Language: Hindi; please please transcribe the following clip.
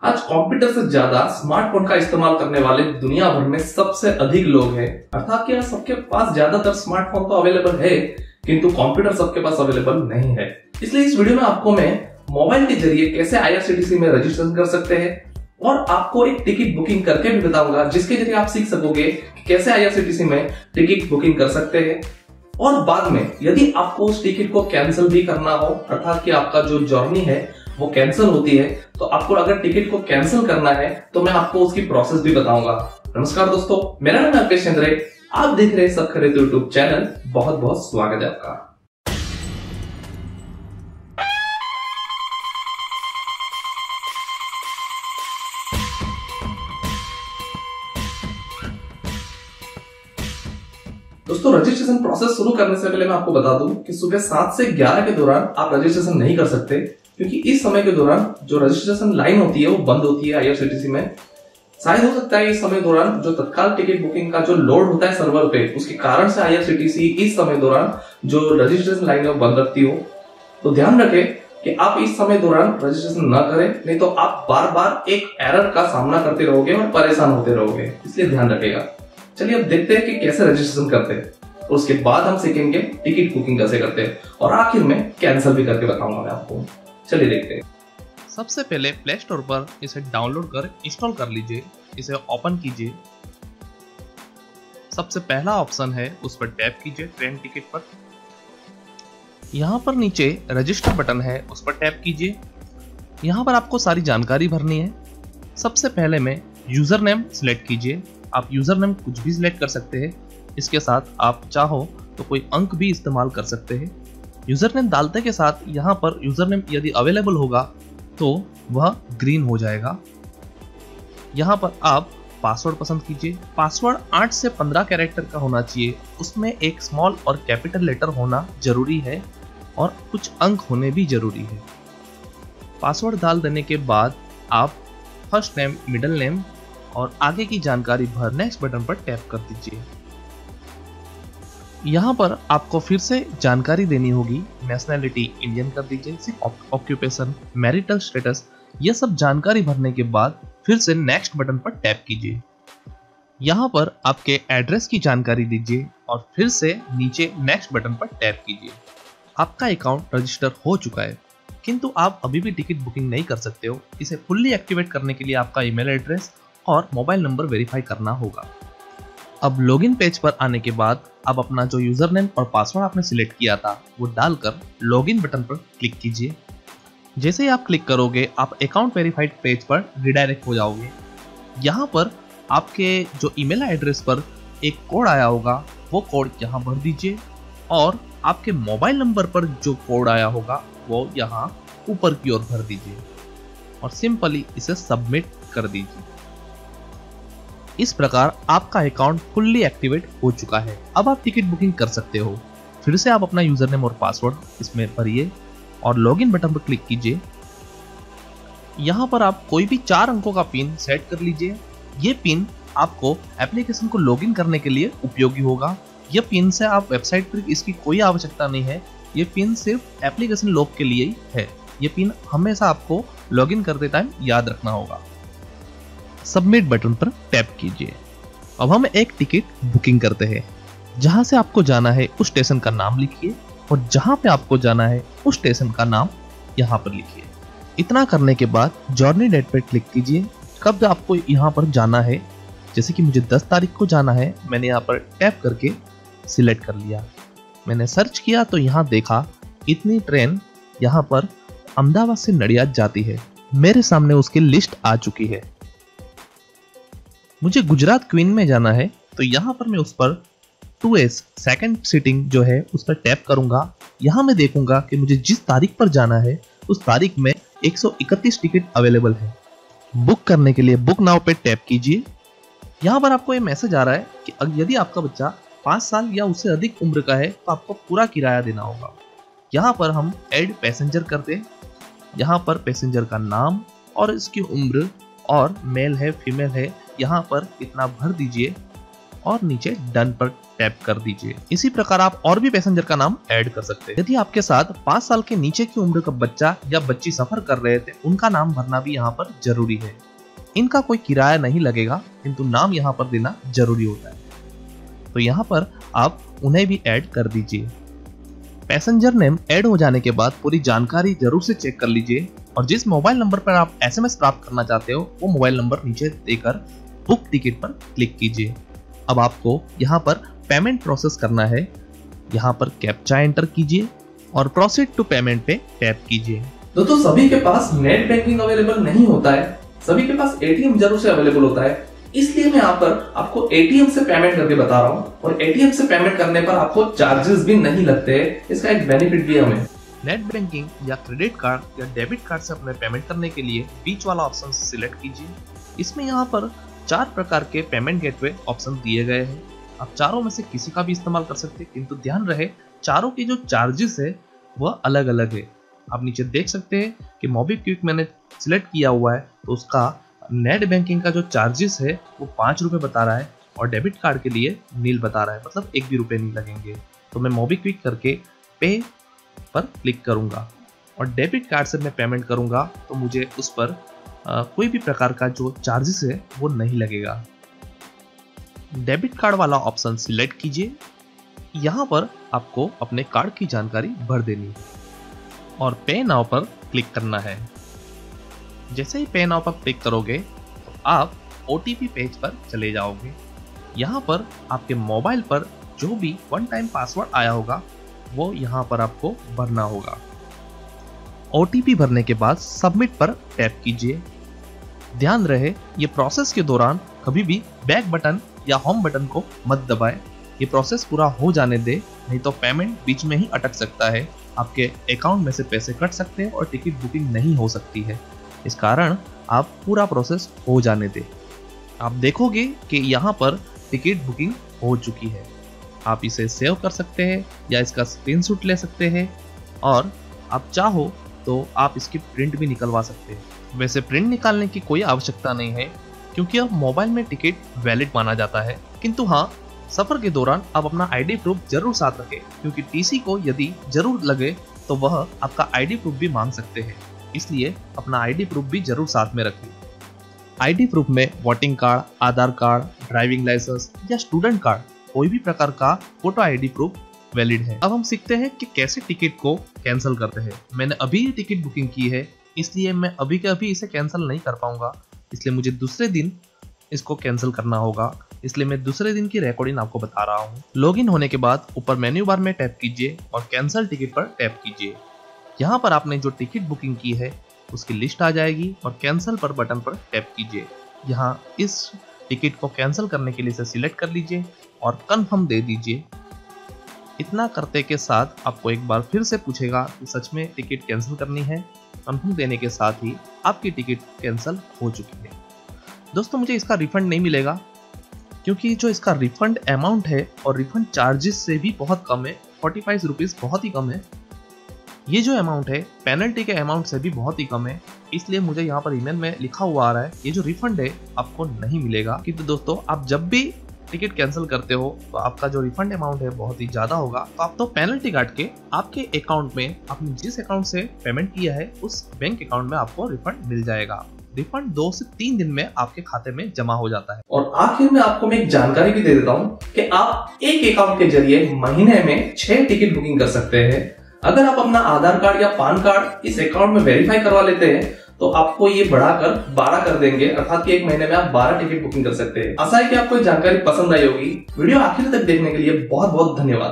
आज कंप्यूटर से ज्यादा स्मार्टफोन का इस्तेमाल करने वाले दुनिया भर में सबसे अधिक लोग हैं। अर्थात कि सबके पास ज्यादातर स्मार्टफोन तो अवेलेबल है, किंतु कंप्यूटर सबके पास अवेलेबल नहीं है। इसलिए इस वीडियो में आपको मैं मोबाइल के जरिए कैसे IRCTC में रजिस्ट्रेशन कर सकते हैं और आपको एक टिकट बुकिंग करके भी बताऊंगा, जिसके जरिए आप सीख सकोगे कि कैसे IRCTC में टिकट बुकिंग कर सकते हैं। और बाद में यदि आपको उस टिकट को कैंसिल भी करना हो, अर्थात कि आपका जो जर्नी है वो कैंसिल होती है, तो आपको अगर टिकट को कैंसिल करना है तो मैं आपको उसकी प्रोसेस भी बताऊंगा। नमस्कार दोस्तों, मेरा नाम है अल्पेश चंद्रे, आप देख रहे हैं सब खरीद यूट्यूब चैनल। बहुत बहुत स्वागत है आपका। दोस्तों, रजिस्ट्रेशन प्रोसेस शुरू करने से पहले मैं आपको बता दूं कि सुबह 7 से 11 के दौरान आप रजिस्ट्रेशन नहीं कर सकते, क्योंकि इस समय के दौरान जो रजिस्ट्रेशन लाइन होती है वो बंद होती है IRCTC में। शायद हो सकता है इस समय दौरान जो तत्काल टिकट बुकिंग का जो लोड होता है सर्वर पे, उसके कारण से IRCTC इस समय दौरान जो रजिस्ट्रेशन लाइन है वो बंद रखती हो। तो ध्यान रखें कि आप इस समय दौरान रजिस्ट्रेशन न करें, नहीं तो आप बार बार एक एरर का सामना करते रहोगे और परेशान होते रहोगे, इसलिए ध्यान रखेगा। चलिए अब देखते हैं कि कैसे रजिस्ट्रेशन करते हैं, और उसके बाद हम सीखेंगे टिकट बुकिंग कैसे करते हैं, और आखिर में कैंसिल भी करके बताऊंगा मैं आपको। चलिए देखते हैं। सबसे पहले प्ले स्टोर पर इसे डाउनलोड कर इंस्टॉल कर लीजिए। इसे ओपन कीजिए। सबसे पहला ऑप्शन है, उस पर टैप कीजिए ट्रेन टिकट पर। यहाँ पर नीचे रजिस्टर बटन है, उस पर टैप कीजिए। यहाँ पर आपको सारी जानकारी भरनी है। सबसे पहले में यूजर नेम सिलेक्ट कीजिए। आप यूजर नेम कुछ भी सिलेक्ट कर सकते हैं। इसके साथ आप चाहो तो कोई अंक भी इस्तेमाल कर सकते हैं। यूजर नेम डालते के साथ यहाँ पर यूजर नेम यदि अवेलेबल होगा तो वह ग्रीन हो जाएगा। यहाँ पर आप पासवर्ड पसंद कीजिए। पासवर्ड 8 से 15 कैरेक्टर का होना चाहिए। उसमें एक स्मॉल और कैपिटल लेटर होना जरूरी है और कुछ अंक होने भी जरूरी है। पासवर्ड डाल देने के बाद आप फर्स्ट नेम, मिडिल नेम और आगे की जानकारी भर नेक्स्ट बटन पर टैप कर दीजिए। यहाँ पर आपको फिर से जानकारी देनी होगी। नेशनैलिटी इंडियन कर दीजिए, ऑक्यूपेशन, मैरिटल स्टेटस, यह सब जानकारी भरने के बाद फिर से नेक्स्ट बटन पर टैप कीजिए। यहाँ पर आपके एड्रेस की जानकारी दीजिए और फिर से नीचे नेक्स्ट बटन पर टैप कीजिए। आपका अकाउंट रजिस्टर हो चुका है, किंतु आप अभी भी टिकट बुकिंग नहीं कर सकते हो। इसे फुल्ली एक्टिवेट करने के लिए आपका ईमेल एड्रेस और मोबाइल नंबर वेरीफाई करना होगा। अब लॉगिन पेज पर आने के बाद आप अपना जो यूजर नेम और पासवर्ड आपने सिलेक्ट किया था वो डालकर लॉगिन बटन पर क्लिक कीजिए। जैसे ही आप क्लिक करोगे आप अकाउंट वेरीफाइड पेज पर रिडायरेक्ट हो जाओगे। यहाँ पर आपके जो ईमेल एड्रेस पर एक कोड आया होगा वो कोड यहाँ भर दीजिए, और आपके मोबाइल नंबर पर जो कोड आया होगा वो यहाँ ऊपर की ओर भर दीजिए और सिंपली इसे सबमिट कर दीजिए। इस प्रकार आपका अकाउंट फुल्ली एक्टिवेट हो चुका है। अब आप टिकट बुकिंग कर सकते हो। फिर से आप अपना यूजर नेम और पासवर्ड इसमें भरिए और लॉगिन बटन पर क्लिक कीजिए। यहाँ पर आप कोई भी 4 अंकों का पिन सेट कर लीजिए। ये पिन आपको एप्लीकेशन को लॉगिन करने के लिए उपयोगी होगा। यह पिन से आप वेबसाइट पर इसकी कोई आवश्यकता नहीं है। ये पिन सिर्फ एप्लीकेशन लॉक के लिए ही है। ये पिन हमेशा आपको लॉगिन करते टाइम याद रखना होगा। सबमिट बटन पर टैप कीजिए। अब हम एक टिकट बुकिंग करते हैं। जहां से आपको जाना है उस स्टेशन का नाम लिखिए और जहां पे आपको जाना है उस स्टेशन का नाम यहां पर लिखिए। इतना करने के बाद जर्नी डेट पर क्लिक कीजिए। कब आपको यहां पर जाना है, जैसे कि मुझे 10 तारीख को जाना है, मैंने यहाँ पर टैप करके सिलेक्ट कर लिया। मैंने सर्च किया तो यहाँ देखा इतनी ट्रेन यहाँ पर अहमदाबाद से नडियाद जाती है। मेरे सामने उसकी लिस्ट आ चुकी है। मुझे गुजरात क्वीन में जाना है तो यहाँ पर मैं उस पर 2S सेकंड सीटिंग जो है उस पर टैप करूंगा। यहाँ मैं देखूंगा कि मुझे जिस तारीख पर जाना है उस तारीख में 131 टिकट अवेलेबल है। बुक करने के लिए बुक नाउ पे टैप कीजिए। यहाँ पर आपको ये मैसेज आ रहा है कि यदि आपका बच्चा 5 साल या उससे अधिक उम्र का है तो आपको पूरा किराया देना होगा। यहाँ पर हम ऐड पैसेंजर कर दें। यहाँ पर पैसेंजर का नाम और इसकी उम्र और मेल है फीमेल है यहाँ पर इतना भर दीजिए और नीचे डन पर टैप कर दीजिए। इसी प्रकार आप और भी पैसेंजर का नाम ऐड कर सकते हैं। यदि आपके साथ 5 साल के नीचे की उम्र का बच्चा या बच्ची सफर कर रहे थे, उनका नाम भरना भी यहाँ पर जरूरी है। इनका कोई किराया नहीं लगेगा, किंतु नाम यहाँ पर देना जरूरी होता है, तो यहाँ पर आप उन्हें भी ऐड कर दीजिए। पैसेंजर नेम ऐड हो जाने के बाद पूरी जानकारी जरूर से चेक कर लीजिए और जिस मोबाइल नंबर पर आप SMS प्राप्त करना चाहते हो वो मोबाइल नंबर नीचे देकर बुक टिकट पर क्लिक कीजिए। अब आपको यहाँ पर पेमेंट प्रोसेस करना है। यहाँ पर कैप्चा एंटर कीजिए और प्रोसीड टू पेमेंट पे टैप कीजिए। दोस्तों सभी के पास नेट बैंकिंग अवेलेबल नहीं होता है, सभी के पास ATM जरूर से अवेलेबल होता है, इसलिए मैं यहाँ पर आपको ATM से पेमेंट करके बता रहा हूँ और ATM से पेमेंट करने पर आपको चार्जेस भी नहीं लगते हैं। इसका एक बेनिफिट भी है हमें। नेट बैंकिंग या क्रेडिट कार्ड या डेबिट कार्ड से अपने पेमेंट करने के लिए बीच वाला ऑप्शन सिलेक्ट कीजिए। इसमें यहाँ पर 4 प्रकार के पेमेंट गेटवे ऑप्शन दिए गए हैं। आप चारों में से किसी का भी इस्तेमाल कर सकते हैं, किंतु ध्यान रहे चारों के जो चार्जेस है वह अलग अलग है। आप नीचे देख सकते हैं कि मोबीक्विक मैंने सिलेक्ट किया हुआ है, तो उसका नेट बैंकिंग का जो चार्जेस है वो 5 रुपए बता रहा है और डेबिट कार्ड के लिए नील बता रहा है, मतलब 1 भी रुपए नहीं लगेंगे। तो मैं मोबीक्विक करके पे पर क्लिक करूंगा और डेबिट कार्ड से मैं पेमेंट करूंगा तो मुझे उस पर कोई भी प्रकार का जो चार्जेस है वो नहीं लगेगा। डेबिट कार्ड वाला ऑप्शन सिलेक्ट कीजिए। यहाँ पर आपको अपने कार्ड की जानकारी भर देनी है और पे नाउ पर क्लिक करना है। जैसे ही पे नाउ पर क्लिक करोगे तो आप OTP पेज पर चले जाओगे। यहाँ पर आपके मोबाइल पर जो भी वन टाइम पासवर्ड आया होगा वो यहाँ पर आपको भरना होगा। OTP भरने के बाद सबमिट पर टैप कीजिए। ध्यान रहे ये प्रोसेस के दौरान कभी भी बैक बटन या होम बटन को मत दबाएं। ये प्रोसेस पूरा हो जाने दे, नहीं तो पेमेंट बीच में ही अटक सकता है, आपके अकाउंट में से पैसे कट सकते हैं और टिकट बुकिंग नहीं हो सकती है। इस कारण आप पूरा प्रोसेस हो जाने दें। आप देखोगे कि यहाँ पर टिकट बुकिंग हो चुकी है। आप इसे सेव कर सकते हैं या इसका स्क्रीनशॉट ले सकते हैं और आप चाहो तो आप इसकी प्रिंट भी निकलवा सकते हैं। वैसे प्रिंट निकालने की कोई आवश्यकता नहीं है क्योंकि अब मोबाइल में टिकट वैलिड माना जाता है, किंतु हाँ सफर के दौरान आप अपना ID प्रूफ जरूर साथ रखें क्योंकि TC को यदि जरूर लगे तो वह आपका ID प्रूफ भी मांग सकते हैं, इसलिए अपना ID प्रूफ भी जरूर साथ में रखें। ID प्रूफ में वोटिंग कार्ड, आधार कार्ड, ड्राइविंग लाइसेंस या स्टूडेंट कार्ड, कोई भी प्रकार का फोटो ID प्रूफ वैलिड है। अब हम सीखते हैं कि कैसे टिकट को कैंसिल करते हैं। मैंने अभी टिकट बुकिंग की है, इसलिए मैं अभी के अभी इसे कैंसिल नहीं कर पाऊंगा, इसलिए मुझे दूसरे दिन इसको कैंसिल करना होगा। इसलिए मैं दूसरे दिन की रिकॉर्डिंग आपको बता रहा हूँ। लॉगिन होने के बाद ऊपर मेन्यू बार में टैप कीजिए और कैंसिल टिकट पर टैप कीजिए। यहाँ पर आपने जो टिकट बुकिंग की है उसकी लिस्ट आ जाएगी और कैंसिल पर बटन पर टैप कीजिए। यहाँ इस टिकट को कैंसिल करने के लिए इसे सिलेक्ट कर लीजिए और कंफर्म दे दीजिए। इतना करते के साथ आपको एक बार फिर से पूछेगा कि सच में टिकट कैंसिल करनी है। कंफर्म देने के साथ ही आपकी टिकट कैंसिल हो चुकी है। दोस्तों मुझे इसका रिफंड नहीं मिलेगा क्योंकि जो इसका रिफंड अमाउंट है और रिफंड चार्जेस से भी बहुत कम है। 45 रुपीज बहुत ही कम है। ये जो अमाउंट है पेनल्टी के अमाउंट से भी बहुत ही कम है, इसलिए मुझे यहाँ पर ईमेल में लिखा हुआ आ रहा है ये जो रिफंड है आपको नहीं मिलेगा। किंतु दोस्तों आप जब भी टिकट कैंसिल करते हो तो आपका जो रिफंड अमाउंट है बहुत ही ज्यादा होगा, तो आप तो पेनल्टी काट के आपके अकाउंट में आपने जिस अकाउंट से पेमेंट किया है उस बैंक अकाउंट में आपको रिफंड मिल जाएगा। रिफंड 2 से 3 दिन में आपके खाते में जमा हो जाता है। और आखिर में आपको मैं एक जानकारी भी दे देता हूँ कि आप एक अकाउंट के जरिए महीने में 6 टिकट बुकिंग कर सकते हैं। अगर आप अपना आधार कार्ड या पान कार्ड इस अकाउंट में वेरीफाई करवा लेते हैं तो आपको ये बढ़ाकर 12 कर देंगे, अर्थात कि एक महीने में आप 12 टिकट बुकिंग कर सकते हैं। आशा है कि आपको ये जानकारी पसंद आई होगी। वीडियो आखिर तक देखने के लिए बहुत बहुत धन्यवाद।